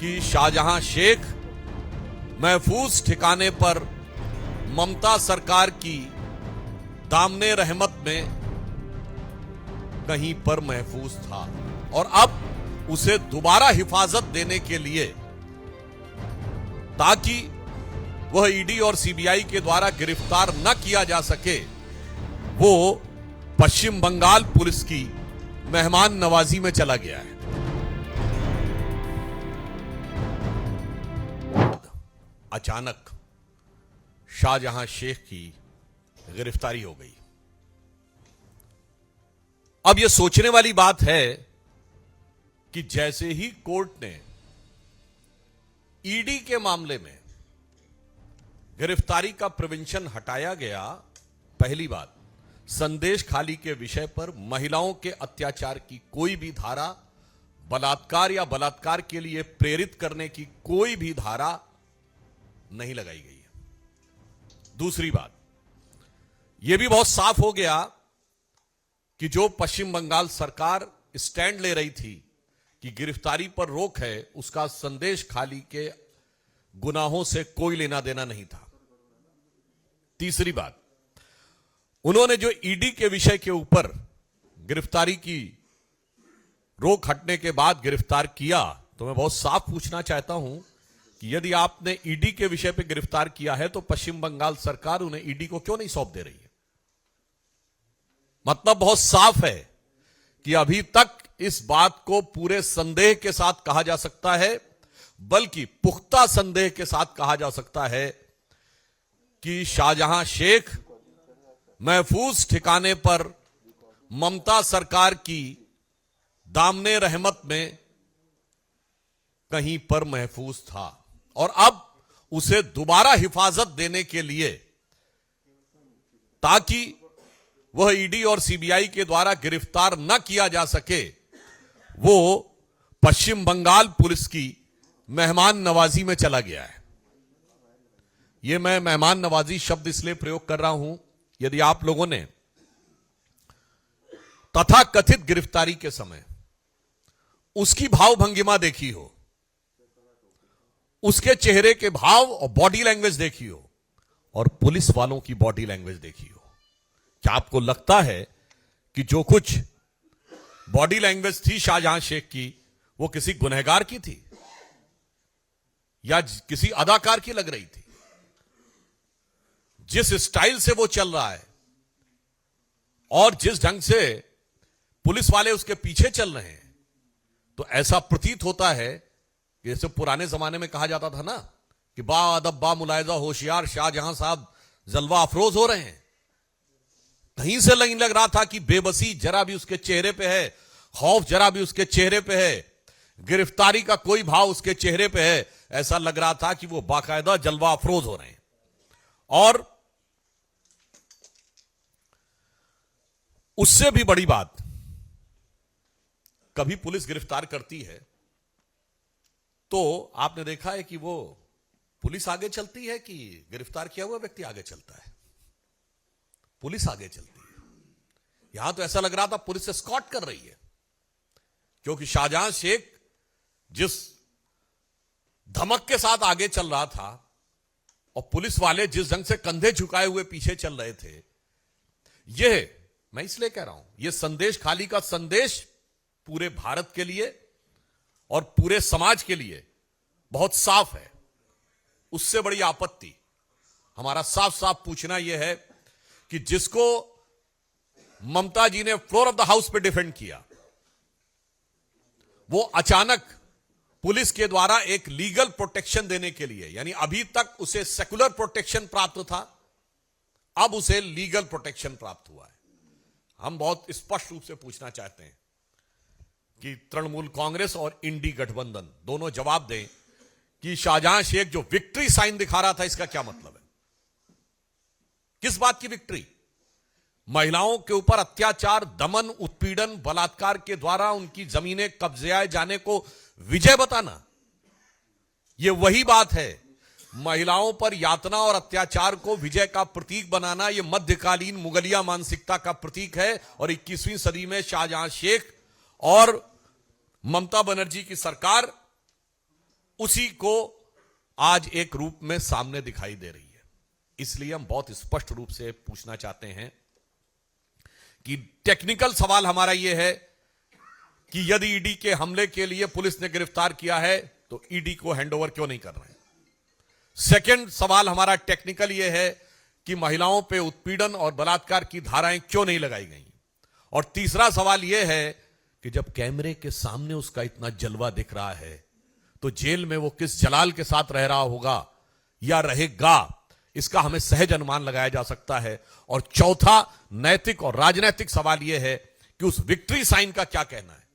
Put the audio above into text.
कि शाहजहां शेख महफूज ठिकाने पर ममता सरकार की दामने रहमत में कहीं पर महफूज था और अब उसे दोबारा हिफाजत देने के लिए, ताकि वह ईडी और सीबीआई के द्वारा गिरफ्तार न किया जा सके, वो पश्चिम बंगाल पुलिस की मेहमान नवाजी में चला गया है। अचानक शाहजहां शेख की गिरफ्तारी हो गई। अब यह सोचने वाली बात है कि जैसे ही कोर्ट ने ईडी के मामले में गिरफ्तारी का प्रिवेंशन हटाया गया, पहली बात, संदेश खाली के विषय पर महिलाओं के अत्याचार की कोई भी धारा, बलात्कार या बलात्कार के लिए प्रेरित करने की कोई भी धारा नहीं लगाई गई है। दूसरी बात, यह भी बहुत साफ हो गया कि जो पश्चिम बंगाल सरकार स्टैंड ले रही थी कि गिरफ्तारी पर रोक है, उसका संदेश खाली के गुनाहों से कोई लेना देना नहीं था। तीसरी बात, उन्होंने जो ईडी के विषय के ऊपर गिरफ्तारी की रोक हटने के बाद गिरफ्तार किया, तो मैं बहुत साफ पूछना चाहता हूं कि यदि आपने ईडी के विषय पर गिरफ्तार किया है तो पश्चिम बंगाल सरकार उन्हें ईडी को क्यों नहीं सौंप दे रही है? मतलब बहुत साफ है कि अभी तक इस बात को पूरे संदेह के साथ कहा जा सकता है, बल्कि पुख्ता संदेह के साथ कहा जा सकता है कि शाहजहां शेख महफूज ठिकाने पर ममता सरकार की दामने रहमत में कहीं पर महफूज था और अब उसे दोबारा हिफाजत देने के लिए, ताकि वह ईडी और सीबीआई के द्वारा गिरफ्तार न किया जा सके, वो पश्चिम बंगाल पुलिस की मेहमान नवाजी में चला गया है। यह मैं मेहमान नवाजी शब्द इसलिए प्रयोग कर रहा हूं, यदि आप लोगों ने तथाकथित गिरफ्तारी के समय उसकी भाव भंगिमा देखी हो, उसके चेहरे के भाव और बॉडी लैंग्वेज देखी हो, और पुलिस वालों की बॉडी लैंग्वेज देखी हो, क्या आपको लगता है कि जो कुछ बॉडी लैंग्वेज थी शाहजहां शेख की, वो किसी गुनहगार की थी या किसी अदाकार की लग रही थी? जिस स्टाइल से वो चल रहा है और जिस ढंग से पुलिस वाले उसके पीछे चल रहे हैं, तो ऐसा प्रतीत होता है कि जैसे पुराने जमाने में कहा जाता था ना कि बा अदब बा मुलायजा होशियार शाहजहां साहब जलवा अफरोज हो रहे हैं। कहीं से नहीं लग रहा था कि बेबसी जरा भी उसके चेहरे पे है, खौफ जरा भी उसके चेहरे पे है, गिरफ्तारी का कोई भाव उसके चेहरे पे है। ऐसा लग रहा था कि वो बाकायदा जलवा अफरोज हो रहे हैं। और उससे भी बड़ी बात, कभी पुलिस गिरफ्तार करती है तो आपने देखा है कि वो पुलिस आगे चलती है कि गिरफ्तार किया हुआ व्यक्ति आगे चलता है? पुलिस आगे चलती है। यहां तो ऐसा लग रहा था पुलिस एस्कॉर्ट कर रही है, क्योंकि शाहजहां शेख जिस धमक के साथ आगे चल रहा था और पुलिस वाले जिस ढंग से कंधे झुकाए हुए पीछे चल रहे थे, यह मैं इसलिए कह रहा हूं, यह संदेश खाली का संदेश पूरे भारत के लिए और पूरे समाज के लिए बहुत साफ है। उससे बड़ी आपत्ति हमारा साफ साफ पूछना यह है कि जिसको ममता जी ने फ्लोर ऑफ द हाउस पे डिफेंड किया, वो अचानक पुलिस के द्वारा एक लीगल प्रोटेक्शन देने के लिए, यानी अभी तक उसे सेकुलर प्रोटेक्शन प्राप्त था, अब उसे लीगल प्रोटेक्शन प्राप्त हुआ है। हम बहुत स्पष्ट रूप से पूछना चाहते हैं कि तृणमूल कांग्रेस और इंडी गठबंधन दोनों जवाब दें कि शाहजहां शेख जो विक्ट्री साइन दिखा रहा था, इसका क्या मतलब है? किस बात की विक्ट्री? महिलाओं के ऊपर अत्याचार, दमन, उत्पीड़न, बलात्कार के द्वारा उनकी जमीनें कब्जे जाने को विजय बताना, यह वही बात है। महिलाओं पर यातना और अत्याचार को विजय का प्रतीक बनाना, यह मध्यकालीन मुगलिया मानसिकता का प्रतीक है। और 21वीं सदी में शाहजहां शेख और ममता बनर्जी की सरकार उसी को आज एक रूप में सामने दिखाई दे रही है। इसलिए हम बहुत स्पष्ट रूप से पूछना चाहते हैं कि टेक्निकल सवाल हमारा यह है कि यदि ईडी के हमले के लिए पुलिस ने गिरफ्तार किया है तो ईडी को हैंडओवर क्यों नहीं कर रहे हैं। सेकंड सवाल हमारा टेक्निकल यह है कि महिलाओं पे उत्पीड़न और बलात्कार की धाराएं क्यों नहीं लगाई गई। और तीसरा सवाल यह है कि जब कैमरे के सामने उसका इतना जलवा दिख रहा है तो जेल में वो किस जलाल के साथ रह रहा होगा या रहेगा, इसका हमें सहज अनुमान लगाया जा सकता है। और चौथा नैतिक और राजनैतिक सवाल यह है कि उस विक्ट्री साइन का क्या कहना है।